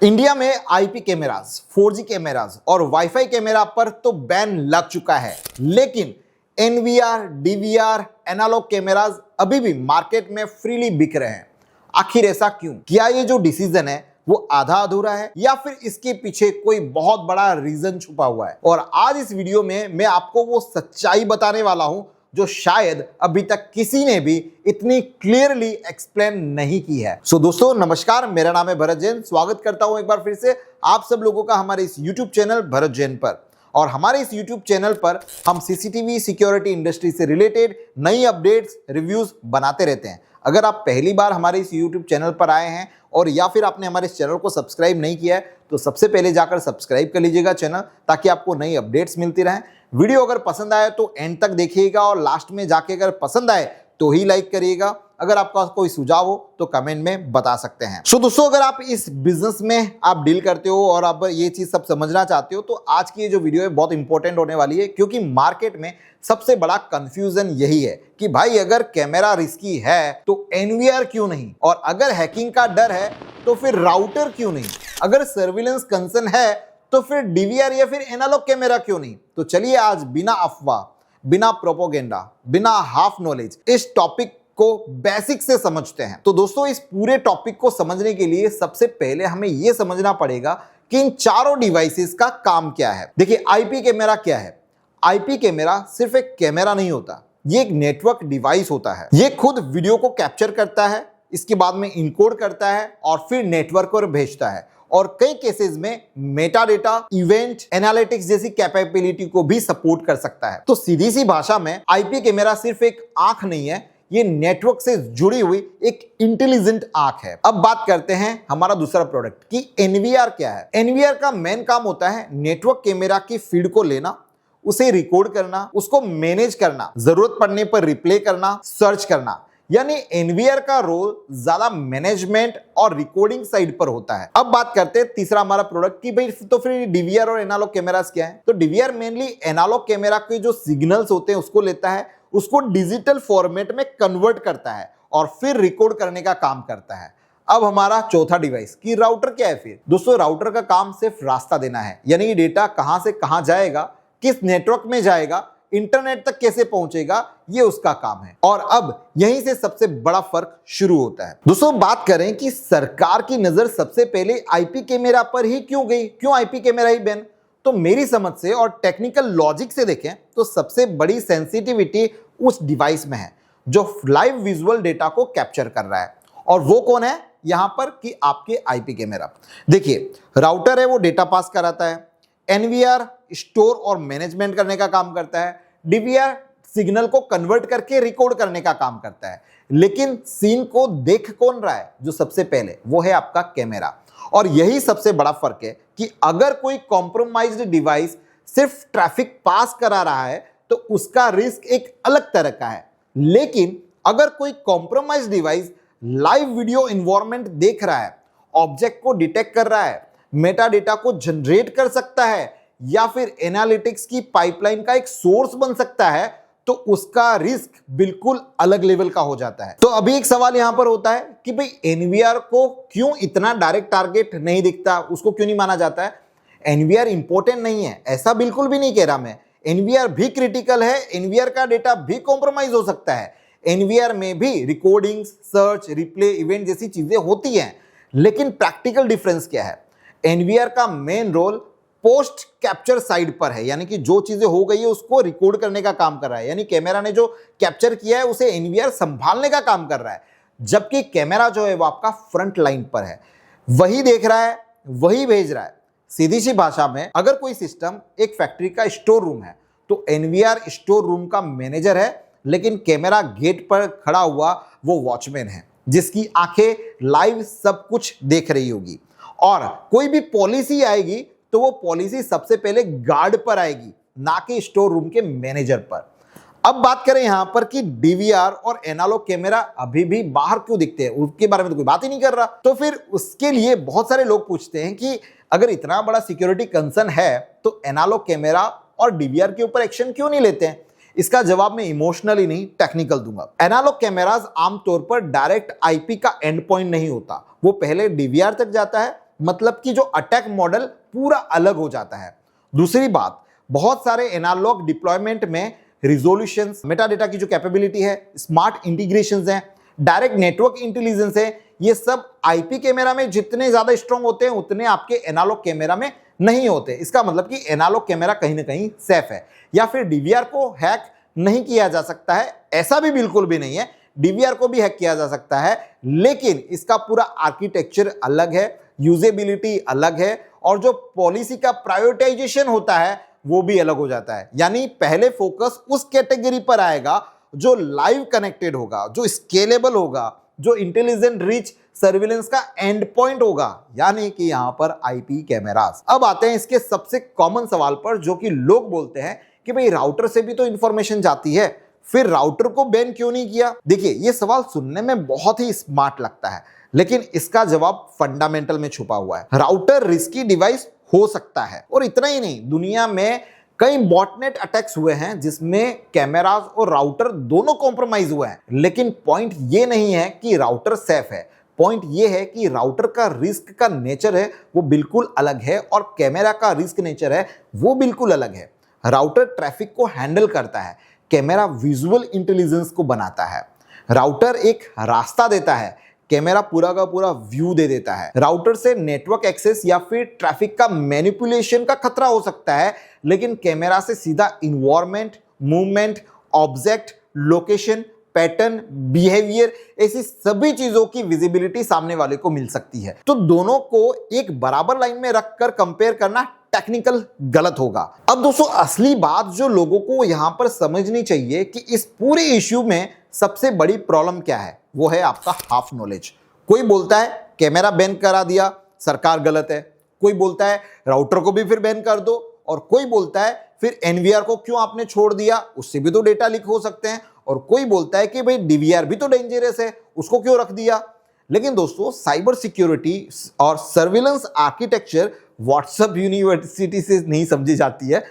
India में IP cameras, 4G cameras और wifi camera पर तो बैन लग चुका है, लेकिन एनवीआर, डीवीआर, एनालॉग कैमरास अभी भी मार्केट में फ्रीली बिक रहे हैं। आखिर ऐसा क्यों? क्या ये जो डिसीजन है वो आधा अधूरा है या फिर इसके पीछे कोई बहुत बड़ा रीजन छुपा हुआ है? और आज इस वीडियो में मैं आपको वो सच्चाई बताने वाला हूं जो शायद अभी तक किसी ने भी इतनी क्लियरली एक्सप्लेन नहीं की है। सो दोस्तों नमस्कार, मेरा नाम है भरत जैन। स्वागत करता हूं एक बार फिर से आप सब लोगों का हमारे इस YouTube चैनल भरत जैन पर। और हमारे इस YouTube चैनल पर हम सीसीटीवी सिक्योरिटी इंडस्ट्री से रिलेटेड नई अपडेट्स, रिव्यूज बनाते रहते हैं। अगर आप पहली बार हमारे इस YouTube चैनल पर आए हैं और या फिर आपने हमारे इस चैनल को सब्सक्राइब नहीं किया है तो सबसे पहले जाकर सब्सक्राइब कर लीजिएगा चैनल, ताकि आपको नई अपडेट्स मिलती रहें। वीडियो अगर पसंद आए तो एंड तक देखिएगा और लास्ट में जाके अगर पसंद आए तो ही लाइक करिएगा। अगर आपका कोई सुझाव हो तो कमेंट में बता सकते हैं। सो दोस्तों, अगर आप इस बिजनेस में आप डील करते हो और आप ये चीज सब समझना चाहते हो तो आज की ये जो वीडियो है बहुत इंपॉर्टेंट होने वाली है, क्योंकि मार्केट में सबसे बड़ा कंफ्यूजन यही है कि भाई अगर कैमरा रिस्की है तो एनवीआर क्यों नहीं, और अगर हैकिंग का डर है तो फिर राउटर क्यों नहीं, अगर सर्विलेंस कंसर्न है तो फिर डीवीआर या फिर एनालॉग कैमरा क्यों नहीं। तो चलिए आज बिना अफवाह, बिना प्रोपोगेंडा, बिना हाफ नॉलेज इस टॉपिक को बेसिक से समझते हैं। तो दोस्तों, इस पूरे टॉपिक को समझने के लिए सबसे पहले हमें यह समझना पड़ेगा कि इन चारों डिवाइसेस का काम क्या है। देखिए, आईपी कैमरा क्या है? आईपी कैमरा सिर्फ एक कैमरा नहीं होता, ये एक नेटवर्क डिवाइस होता है। ये खुद वीडियो को कैप्चर करता है, इसके बाद में इनकोड करता है और फिर नेटवर्क पर भेजता है, और कई केसेस में मेटा डेटा, इवेंट एनालिटिक्स जैसी कैपेबिलिटी को भी सपोर्ट कर सकता है। तो सीधी सी भाषा में आईपी कैमरा सिर्फ एक आंख नहीं है, ये नेटवर्क से जुड़ी हुई एक इंटेलिजेंट आंख है। अब बात करते हैं हमारा दूसरा प्रोडक्ट कि एनवीआर क्या है। एनवीआर का मेन काम होता है नेटवर्क कैमरा की फीड को लेना, उसे रिकॉर्ड करना, उसको मैनेज करना, जरूरत पड़ने पर रिप्ले करना, सर्च करना। यानी एनवीआर का रोल ज्यादा मैनेजमेंट और रिकॉर्डिंग साइड पर होता है। अब बात करते हैं तीसरा हमारा प्रोडक्ट कि भाई तो फिर डीवीआर और एनालॉग कैमरास क्या है। तो डीवीआर मेनली एनालॉग कैमरा के जो सिग्नल्स होते हैं उसको लेता है, उसको डिजिटल फॉर्मेट में कन्वर्ट करता है और फिर रिकॉर्ड करने का काम करता है। अब हमारा चौथा डिवाइस कि राउटर क्या है। फिर दोस्तों, राउटर का काम सिर्फ रास्ता देना है, यानी डेटा कहां से कहां जाएगा, किस नेटवर्क में जाएगा, इंटरनेट तक कैसे पहुंचेगा, ये उसका काम है। और अब यहीं से सबसे बड़ा फर्क शुरू होता है। दोस्तों, बात करें कि सरकार की नजर सबसे पहले आईपी कैमरा पर ही क्यों गई, क्यों आईपी कैमरा ही बैन? तो मेरी समझ से और टेक्निकल लॉजिक से देखें तो सबसे बड़ी सेंसिटिविटी उस डिवाइस में है जो लाइव विजुअल डेटा को कैप्चर कर रहा है। और वो कौन है यहां पर? कि आपके आईपी कैमरा। देखिए, राउटर है वो डेटा पास कराता है, एनवीआर स्टोर और मैनेजमेंट करने का काम करता है, डीवीआर सिग्नल को कन्वर्ट करके रिकॉर्ड करने का काम करता है। लेकिन सीन को देख कौन रहा है? जो सबसे पहले वो है आपका कैमरा। और यही सबसे बड़ा फर्क है कि अगर कोई कॉम्प्रोमाइज्ड डिवाइस सिर्फ ट्रैफिक पास करा रहा है तो उसका रिस्क एक अलग तरह का है, लेकिन अगर कोई compromised device live video environment देख रहा है, ऑब्जेक्ट को डिटेक्ट कर रहा है, मेटा डेटा को जनरेट कर सकता है या फिर एनालिटिक्स की पाइपलाइन का एक सोर्स बन सकता है, तो उसका रिस्क बिल्कुल अलग लेवल का हो जाता है। तो अभी एक सवाल यहां पर होता है कि भाई एनवीआर को क्यों इतना डायरेक्ट टारगेट नहीं दिखता, उसको क्यों नहीं माना जाता है? एनवीआर इंपॉर्टेंट नहीं है, ऐसा बिल्कुल भी नहीं कह रहा मैं। एनवीआर भी क्रिटिकल है, एनवीआर का डेटा भी कॉम्प्रोमाइज हो सकता है। एनवीआर में भी रिकॉर्डिंग्स, सर्च, रिप्ले, इवेंट जैसी चीजें होती हैं, लेकिन प्रैक्टिकल डिफरेंस क्या है? एनवीआर का main role post capture side पर है, यानी कि जो चीजें हो गई है उसको रिकॉर्ड करने का काम कर रहा है, यानी कैमरा ने जो कैप्चर किया है उसे एनवीआर संभालने का काम कर रहा है। जबकि कैमरा जो है वो आपका फ्रंट लाइन पर है, वही देख रहा है, वही भेज रहा है। सीधी सी भाषा में अगर कोई सिस्टम एक फैक्ट्री का स्टोर रूम है तो एनवीआर स्टोर रूम का मैनेजर है, लेकिन कैमरा गेट पर खड़ा हुआ वो वॉचमैन है जिसकी आंखें लाइव सब कुछ देख रही होगी। और कोई भी पॉलिसी आएगी तो वो पॉलिसी सबसे पहले गार्ड पर आएगी, ना कि स्टोर रूम के मैनेजर पर। अब बात करें यहां पर कि डीवीआर और एनालॉग कैमरा अभी भी बाहर क्यों दिखते हैं, उसके बारे में तो कोई बात ही नहीं कर रहा। तो फिर उसके लिए बहुत सारे लोग पूछते हैं कि अगर इतना बड़ा सिक्योरिटी कंसर्न है तो एनालॉग कैमरा और डीवीआर के ऊपर एक्शन क्यों नहीं लेते हैं? इसका जवाब मैं इमोशनली नहीं, टेक्निकल दूंगा। एनालॉग कैमरास आमतौर पर डायरेक्ट आईपी का एंड पॉइंट नहीं होता, वो पहले डीवीआर तक जाता है, मतलब कि जो अटैक मॉडल पूरा अलग हो जाता है। दूसरी बात, बहुत सारे एनालॉग डिप्लॉयमेंट में रिजोल्यूशन, मेटाडेटा की जो कैपेबिलिटी है, स्मार्ट इंटीग्रेशंस हैं, डायरेक्ट नेटवर्क इंटेलिजेंस है, ये सब आईपी कैमरा में जितने ज्यादा स्ट्रांग होते हैं उतने आपके एनालॉग कैमरा में नहीं होते। इसका मतलब कि एनालॉग कैमरा कहीं ना कहीं सेफ है, या फिर डीवीआर को हैक नहीं किया जा सकता है, ऐसा भी बिल्कुल भी नहीं है। डीवीआर को भी हैक किया जा सकता है, लेकिन इसका पूरा आर्किटेक्चर अलग है, यूजेबिलिटी अलग है, और जो पॉलिसी का प्रायोरिटाइजेशन होता है वो भी अलग हो जाता है। यानी पहले फोकस उस कैटेगरी पर आएगा जो लाइव कनेक्टेड होगा, जो स्केलेबल होगा, जो इंटेलिजेंट रिच सर्विलेंस का एंड पॉइंट होगा, यानी कि यहां पर आईपी कैमरास। अब आते हैं इसके सबसे कॉमन सवाल पर, जो कि लोग बोलते हैं कि भाई राउटर से भी तो इंफॉर्मेशन जाती है, फिर राउटर को बैन क्यों नहीं किया। देखिए, ये सवाल सुनने में बहुत ही स्मार्ट लगता है, लेकिन इसका जवाब फंडामेंटल में छुपा हुआ है। राउटर रिस्की डिवाइस हो सकता है, और इतना ही नहीं, दुनिया में कई बॉटनेट अटैक्स हुए हैं जिसमें कैमरास और राउटर दोनों कॉम्प्रोमाइज हुए हैं। लेकिन पॉइंट ये नहीं है कि राउटर सेफ है, पॉइंट ये है कि राउटर का रिस्क का नेचर है वो बिल्कुल अलग है, और कैमरा का रिस्क नेचर है वो बिल्कुल अलग है। राउटर ट्रैफिक को हैंडल करता है, कैमरा विजुअल इंटेलिजेंस को बनाता है। राउटर एक रास्ता देता है, कैमरा पूरा का पूरा व्यू दे देता है। राउटर से नेटवर्क एक्सेस या फिर ट्रैफिक का मैनिपुलेशन का खतरा हो सकता है, लेकिन कैमरा से सीधा environment, movement, object, location, pattern, behaviour, ऐसी सभी चीजों की विजिबिलिटी सामने वाले को मिल सकती है। तो दोनों को एक बराबर लाइन में रखकर कंपेयर करना टेक्निकल गलत होगा। अब दोस्तों, असली बात जो लोगों को यहां पर समझनी चाहिए कि इस पूरे इश्यू में सबसे बड़ी प्रॉब्लम क्या है, वो है आपका हाफ नॉलेज। कोई बोलता है कैमरा बैन करा दिया, सरकार गलत है। कोई बोलता है राउटर को भी फिर बैन कर दो, और कोई बोलता है फिर एनवीआर को क्यों आपने छोड़ दिया, उससे भी तो डेटा लीक हो सकते हैं। और कोई बोलता है कि भाई डीवीआर भी तो डेंजरस है, उसको क्यों रख दिया। लेकिन दोस्तों, साइबर सिक्योरिटी और सर्विलेंस आर्किटेक्चर व्हाट्सएप यूनिवर्सिटी से नहीं समझी जाती है।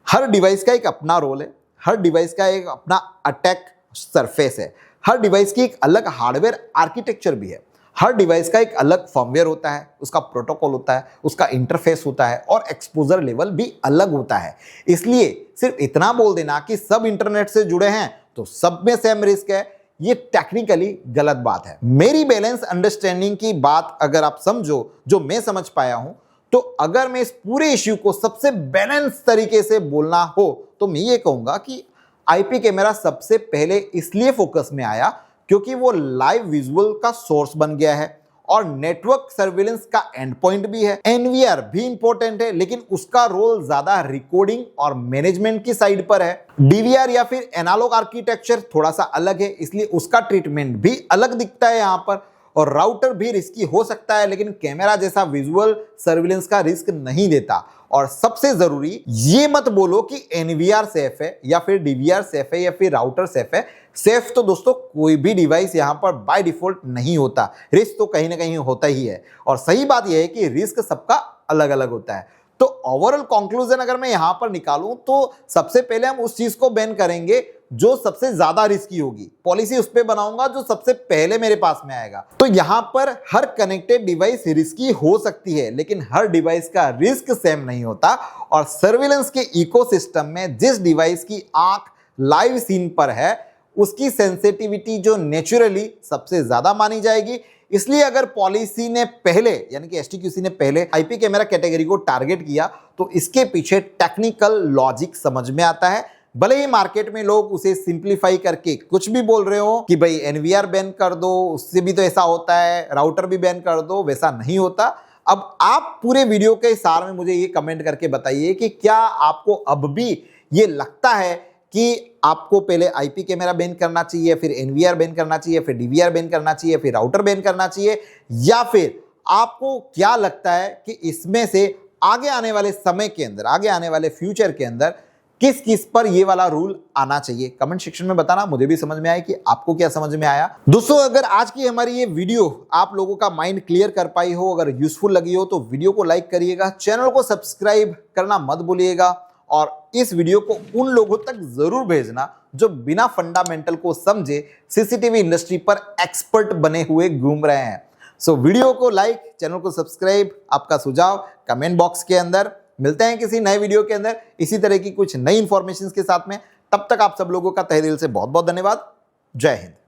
हर डिवाइस का एक अपना रोल है, हर डिवाइस का एक अपना अटैक सरफेस है, हर डिवाइस की एक अलग हार्डवेयर आर्किटेक्चर भी है, हर डिवाइस का एक अलग फर्मवेयर होता है, उसका प्रोटोकॉल होता है, उसका इंटरफेस होता है, और एक्सपोजर लेवल भी अलग होता है। इसलिए सिर्फ इतना बोल देना कि सब इंटरनेट से जुड़े हैं तो सब में सेम रिस्क है, ये टेक्निकली गलत बात है। मेरी बैलेंस अंडरस्टैंडिंग की बात अगर आप समझो, जो मैं समझ पाया हूं, तो अगर मैं इस पूरे इश्यू को सबसे बैलेंस तरीके से बोलना हो तो मैं ये कहूंगा कि आईपी कैमरा सबसे पहले इसलिए फोकस में आया क्योंकि वो लाइव विजुअल का सोर्स बन गया है, और नेटवर्क सर्विलेंस का एंड पॉइंट भी है। एनवीआर भी इंपॉर्टेंट है, लेकिन उसका रोल ज्यादा रिकॉर्डिंग और मैनेजमेंट की साइड पर है। डीवीआर या फिर एनालॉग आर्किटेक्चर थोड़ा सा अलग है, इसलिए उसका ट्रीटमेंट भी अलग दिखता है यहां पर। और राउटर भी रिस्की हो सकता है, लेकिन कैमरा जैसा विजुअल सर्विलेंस का रिस्क नहीं देता। और सबसे जरूरी, ये मत बोलो कि एनवीआर सेफ है या फिर डीवीआर सेफ है या फिर राउटर सेफ है। सेफ तो दोस्तों कोई भी डिवाइस यहां पर बाय डिफॉल्ट नहीं होता, रिस्क तो कहीं ना कहीं होता ही है। और सही बात यह है कि रिस्क सबका अलग अलग होता है। तो ओवरऑल कंक्लूजन अगर मैं यहां पर निकालूं तो सबसे पहले हम उस चीज को बैन करेंगे जो सबसे ज्यादा रिस्की होगी, पॉलिसी उस पर बनाऊंगा जो सबसे पहले मेरे पास में आएगा। तो यहां पर हर कनेक्टेड डिवाइस रिस्की हो सकती है, लेकिन हर डिवाइस का रिस्क सेम नहीं होता। और सर्विलेंस के इकोसिस्टम में जिस डिवाइस की आंख लाइव सीन पर है, उसकी सेंसिटिविटी जो नेचुरली सबसे ज्यादा मानी जाएगी। इसलिए अगर पॉलिसी ने पहले, यानी कि एसटीक्यूसी ने पहले आईपी कैमरा कैटेगरी को टारगेट किया, तो इसके पीछे टेक्निकल लॉजिक समझ में आता है। भले ही मार्केट में लोग उसे सिंप्लीफाई करके कुछ भी बोल रहे हो कि भाई एनवीआर बैन कर दो, उससे भी तो ऐसा होता है, राउटर भी बैन कर दो, वैसा नहीं होता। अब आप पूरे वीडियो के सार में मुझे ये कमेंट करके बताइए कि क्या आपको अब भी ये लगता है कि आपको पहले आईपी कैमरा बैन करना चाहिए, फिर एनवीआर बैन करना चाहिए, फिर डीवीआर बैन करना चाहिए, फिर राउटर बैन करना चाहिए, या फिर आपको क्या लगता है कि इसमें से आगे आने वाले समय के अंदर, आगे आने वाले फ्यूचर के अंदर किस किस पर ये वाला रूल आना चाहिए? कमेंट सेक्शन में बताना, मुझे भी समझ में आया कि आपको क्या समझ में आया। दोस्तों, अगर आज की हमारी ये वीडियो आप लोगों का माइंड क्लियर कर पाई हो, अगर यूजफुल लगी हो, तो वीडियो को लाइक करिएगा, चैनल को सब्सक्राइब करना मत भूलिएगा, और इस वीडियो को उन लोगों तक जरूर भेजना जो बिना फंडामेंटल को समझे सीसीटीवी इंडस्ट्री पर एक्सपर्ट बने हुए घूम रहे हैं। सो वीडियो को लाइक, चैनल को सब्सक्राइब, आपका सुझाव कमेंट बॉक्स के अंदर। मिलते हैं किसी नए वीडियो के अंदर इसी तरह की कुछ नई इंफॉर्मेशन के साथ में। तब तक आप सब लोगों का तहे दिल से बहुत बहुत धन्यवाद। जय हिंद।